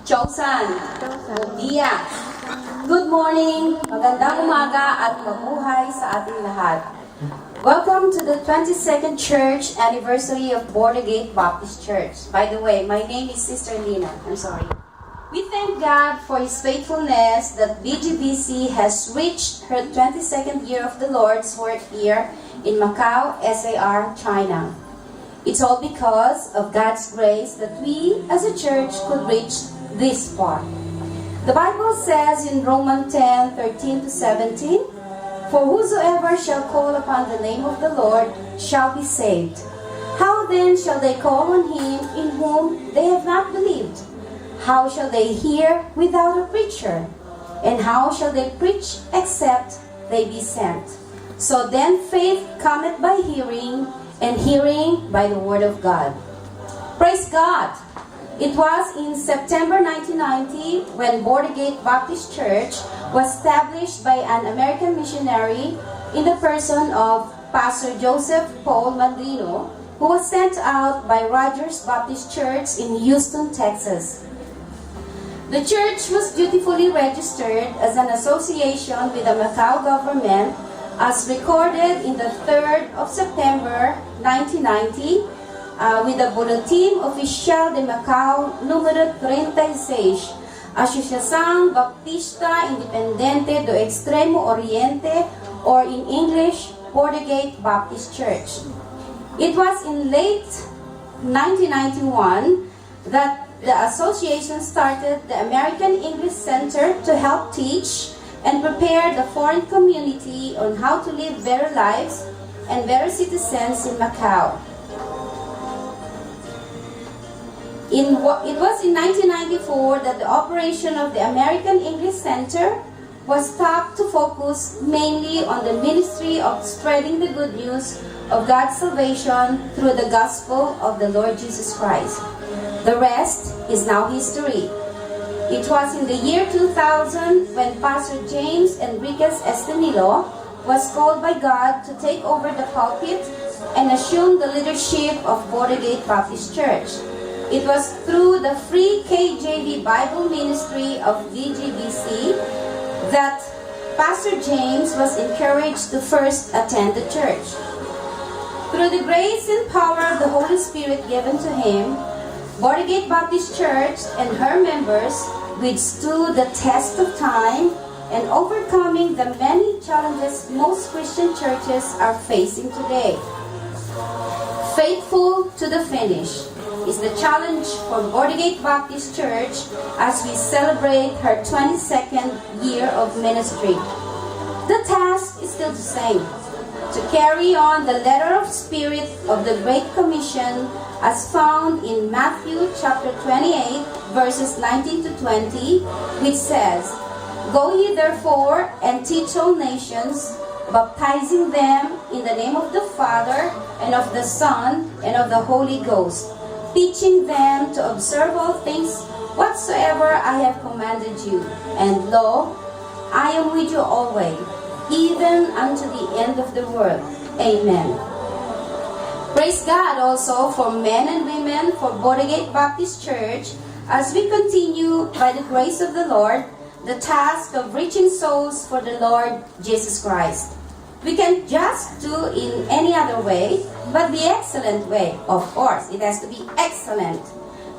Chongsan, Dia. Good morning, magandang umaga at mabuhay sa ating lahat. Welcome to the 22nd Church Anniversary of Border Gate Baptist Church. By the way, my name is Sister Lina. I'm sorry. We thank God for His faithfulness that BGBC has reached her 22nd year of the Lord's work here in Macau, SAR, China. It's all because of God's grace that we as a church could reach this far. The Bible says in Romans 10:13-17, "For whosoever shall call upon the name of the Lord shall be saved. How then shall they call on Him in whom they have not believed? How shall they hear without a preacher? And how shall they preach except they be sent? So then faith cometh by hearing, and hearing by the word of God." Praise God! It was in September 1990 when Border Gate Baptist Church was established by an American missionary in the person of Pastor Joseph Paul Mandrino, who was sent out by Rogers Baptist Church in Houston, Texas. The church was dutifully registered as an association with the Macau government as recorded in the 3rd of September 1990 with the Boletim Oficial de Macau número 36, Asociação Baptista Independente do Extremo Oriente, or in English, Border Gate Baptist Church. It was in late 1991 that the association started the American English Center to help teach and prepare the foreign community on how to live better lives and better citizens in Macau. It was in 1994 that the operation of the American English Center was stopped to focus mainly on the ministry of spreading the good news of God's salvation through the gospel of the Lord Jesus Christ. The rest is now history. It was in the year 2000 when Pastor James Enriquez Estenilo was called by God to take over the pulpit and assume the leadership of Border Gate Baptist Church. It was through the free KJV Bible ministry of BGBC that Pastor James was encouraged to first attend the church. Through the grace and power of the Holy Spirit given to him, Border Gate Baptist Church and her members withstood the test of time and overcoming the many challenges most Christian churches are facing today. Faithful to the finish is the challenge for Border Gate Baptist Church as we celebrate her 22nd year of ministry. The task is still the same: to carry on the letter of spirit of the Great Commission as found in Matthew chapter 28 verses 19 to 20, which says, "Go ye therefore and teach all nations, baptizing them in the name of the Father and of the Son and of the Holy Ghost, teaching them to observe all things whatsoever I have commanded you. And lo, I am with you always, even unto the end of the world." Amen. Praise God also for men and women for Border Gate Baptist Church as we continue by the grace of the Lord the task of reaching souls for the Lord Jesus Christ. We can't just do in any other way, but the excellent way. Of course, it has to be excellent.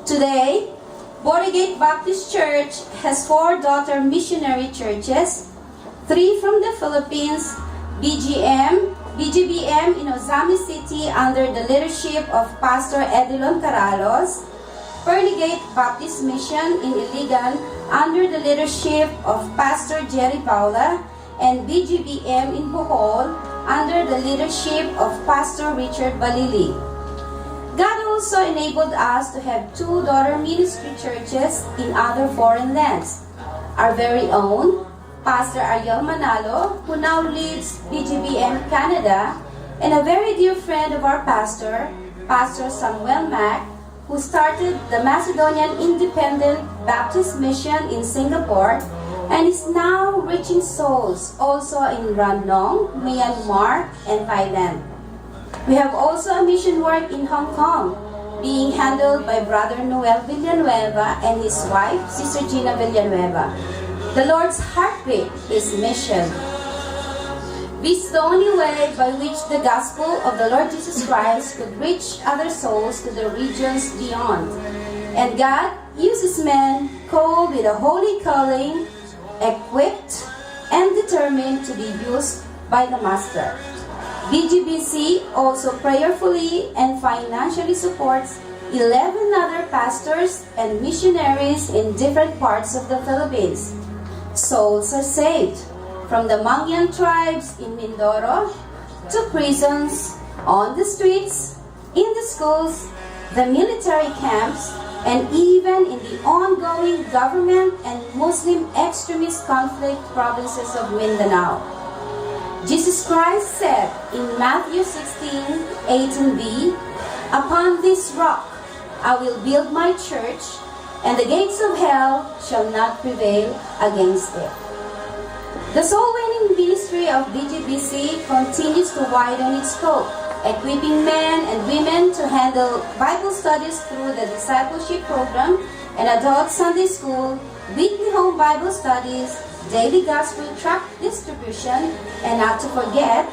Today, Border Gate Baptist Church has 4 daughter missionary churches, 3 from the Philippines, BGBM in Ozami City under the leadership of Pastor Edilon Caralos, Pearly Gate Baptist Mission in Iligan under the leadership of Pastor Jerry Paula, and BGBM in Bohol under the leadership of Pastor Richard Balili. God also enabled us to have 2 daughter ministry churches in other foreign lands. Our very own, Pastor Ariel Manalo, who now leads BGBM Canada, and a very dear friend of our pastor, Pastor Samuel Mack, who started the Macedonian Independent Baptist Mission in Singapore and is now reaching souls also in Ranong, Myanmar, and Thailand. We have also a mission work in Hong Kong, being handled by Brother Noel Villanueva and his wife, Sister Gina Villanueva. The Lord's heartbeat is mission. This is the only way by which the gospel of the Lord Jesus Christ could reach other souls to the regions beyond. And God uses men called with a holy calling, equipped and determined to be used by the Master. BGBC also prayerfully and financially supports 11 other pastors and missionaries in different parts of the Philippines. Souls are saved from the Mangyan tribes in Mindoro to prisons, on the streets, in the schools, the military camps, and even in the ongoing government and Muslim extremist conflict provinces of Mindanao. Jesus Christ said in Matthew 16:18b, "Upon this rock I will build my church, and the gates of hell shall not prevail against it." The soul-winning ministry of BGBC continues to widen its scope, equipping men and women to handle Bible studies through the discipleship program and adult Sunday school, weekly home Bible studies, daily gospel tract distribution, and not to forget,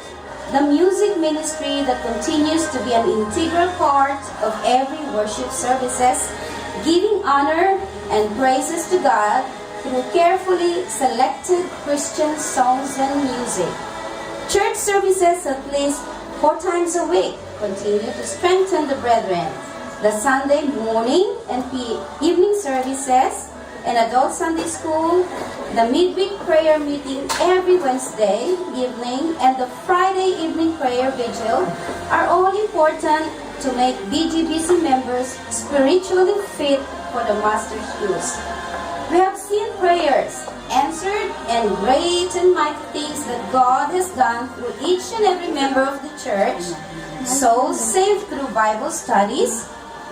the music ministry that continues to be an integral part of every worship services, giving honor and praises to God through carefully selected Christian songs and music. Church services at least 4 times a week continue to strengthen the brethren. The Sunday morning and evening services and adult Sunday school, the midweek prayer meeting every Wednesday evening, and the Friday evening prayer vigil are all important to make BGBC members spiritually fit for the Master's use. We have seen prayers answered and great and mighty things that God has done through each and every member of the church. Souls saved through Bible studies,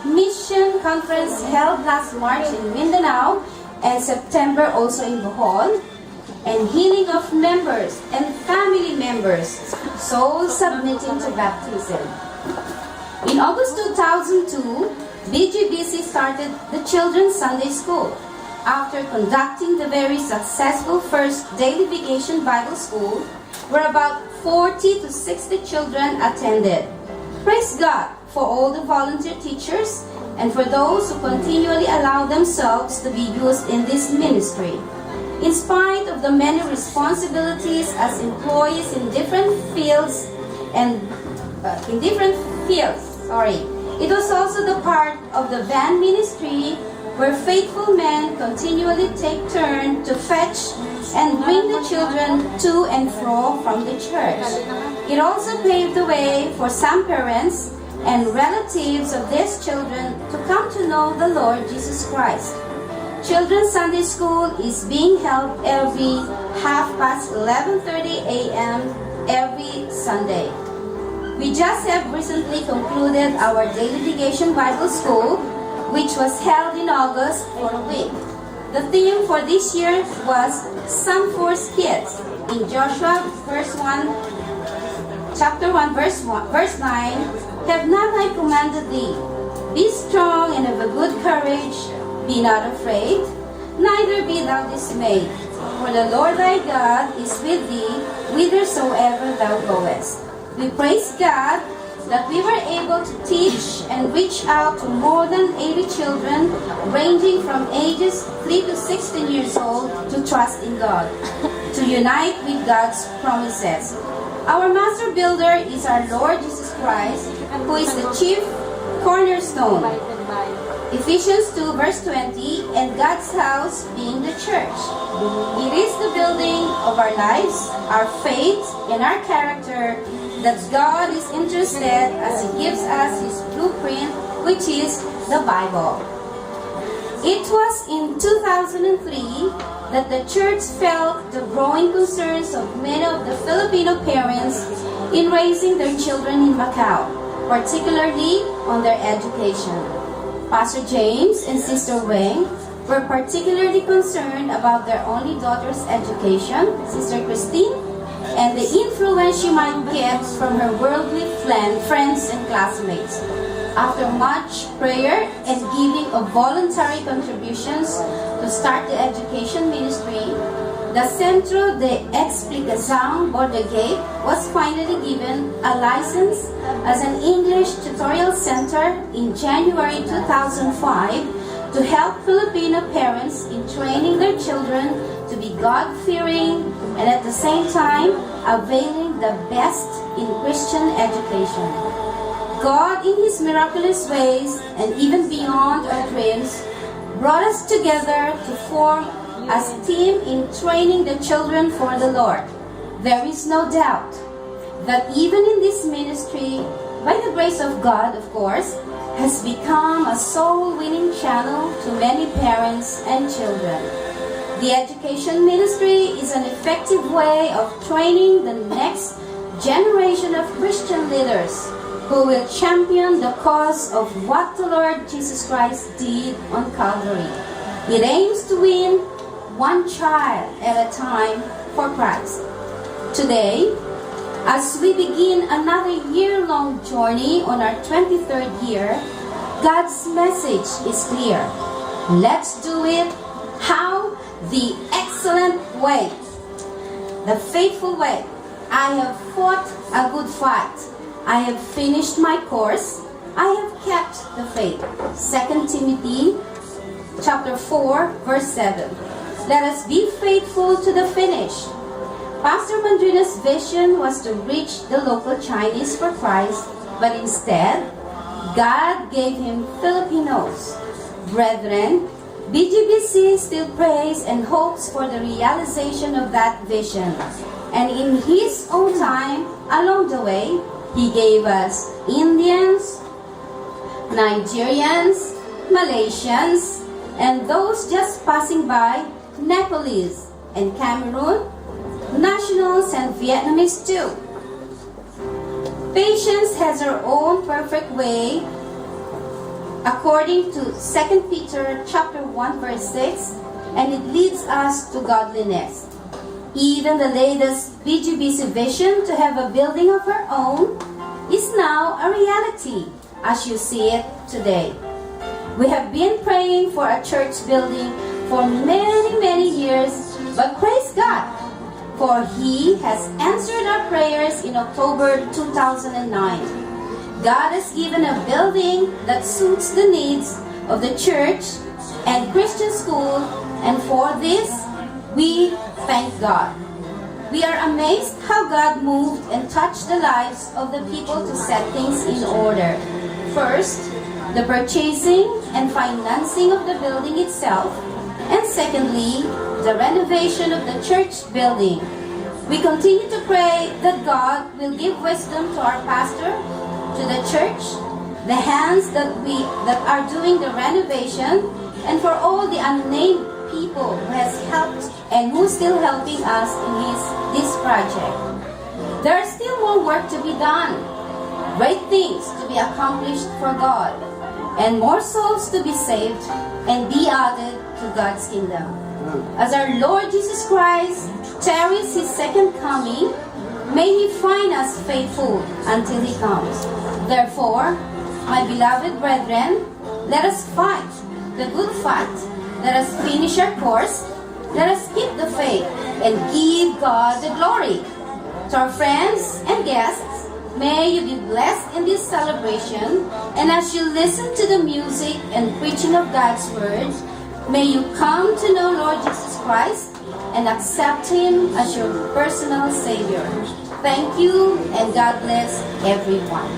mission conference held last March in Mindanao, and September also in Bohol, and healing of members and family members, souls submitting to baptism. In August 2002, BGBC started the Children's Sunday School. After conducting the very successful first daily vacation Bible school, where about 40 to 60 children attended. Praise God for all the volunteer teachers and for those who continually allow themselves to be used in this ministry. In spite of the many responsibilities as employees in different fields, it was also the part of the van ministry where faithful men continually take turn to fetch and bring the children to and fro from the church. It also paved the way for some parents and relatives of these children to come to know the Lord Jesus Christ. Children's Sunday School is being held every 11:30 a.m. every Sunday. We just have recently concluded our daily vacation Bible school, which was held in August for a week. The theme for this year was Some Force Kids. In Joshua chapter 1, verse 9, "Have not I commanded thee? Be strong and of a good courage, be not afraid, neither be thou dismayed. For the Lord thy God is with thee, whithersoever thou goest." We praise God that we were able to teach and reach out to more than 80 children ranging from ages 3 to 16 years old to trust in God, to unite with God's promises. Our master builder is our Lord Jesus Christ, who is the chief cornerstone. Ephesians 2 verse 20, "And God's house being the church." It is the building of our lives, our faith, and our character that God is interested as He gives us His blueprint, which is the Bible. It was in 2003 that the church felt the growing concerns of many of the Filipino parents in raising their children in Macau, particularly on their education. Pastor James and Sister Weng were particularly concerned about their only daughter's education, Sister Christine, and the influence she might get from her worldly friends and classmates. after much prayer and giving of voluntary contributions to start the education ministry, the Centro de Explicação Bordaguet was finally given a license as an English tutorial center in January 2005 to help Filipino parents in training their children to be God-fearing and at the same time availing the best in Christian education. God, in His miraculous ways and even beyond our dreams, brought us together to form as a team in training the children for the Lord. There is no doubt that even in this ministry, by the grace of God, of course, has become a soul-winning channel to many parents and children. The education ministry is an effective way of training the next generation of Christian leaders who will champion the cause of what the Lord Jesus Christ did on Calvary. It aims to win one child at a time for Christ. Today, as we begin another year-long journey on our 23rd year, God's message is clear. Let's do it. How? The excellent way. The faithful way. I have fought a good fight. I have finished my course. I have kept the faith. 2 Timothy chapter 4, verse 7. Let us be faithful to the finish. Pastor Mandrina's vision was to reach the local Chinese for Christ, but instead, God gave him Filipinos. Brethren, BGBC still prays and hopes for the realization of that vision. And in His own time, along the way, He gave us Indians, Nigerians, Malaysians, and those just passing by, Nepalese and Cameroon, nationals and Vietnamese too. Patience has her own perfect way, according to 2 Peter chapter 1 verse 6, and it leads us to godliness. Even the latest BGBC vision to have a building of her own is now a reality, as you see it today. We have been praying for a church building for many years, but praise God, for He has answered our prayers in October 2009. God has given a building that suits the needs of the church and Christian school, and for this, we thank God. We are amazed how God moved and touched the lives of the people to set things in order. First, the purchasing and financing of the building itself, and secondly, the renovation of the church building. We continue to pray that God will give wisdom to our pastor, to the church, the hands that are doing the renovation, and for all the unnamed people who has helped and who's still helping us in this project. There is still more work to be done, great things to be accomplished for God, and more souls to be saved and be added to God's kingdom. As our Lord Jesus Christ tarries His second coming, may He find us faithful until He comes. Therefore, my beloved brethren, let us fight the good fight. Let us finish our course. Let us keep the faith and give God the glory. To our friends and guests, may you be blessed in this celebration, and as you listen to the music and preaching of God's Word, may you come to know Lord Jesus Christ and accept Him as your personal Savior. Thank you, and God bless everyone.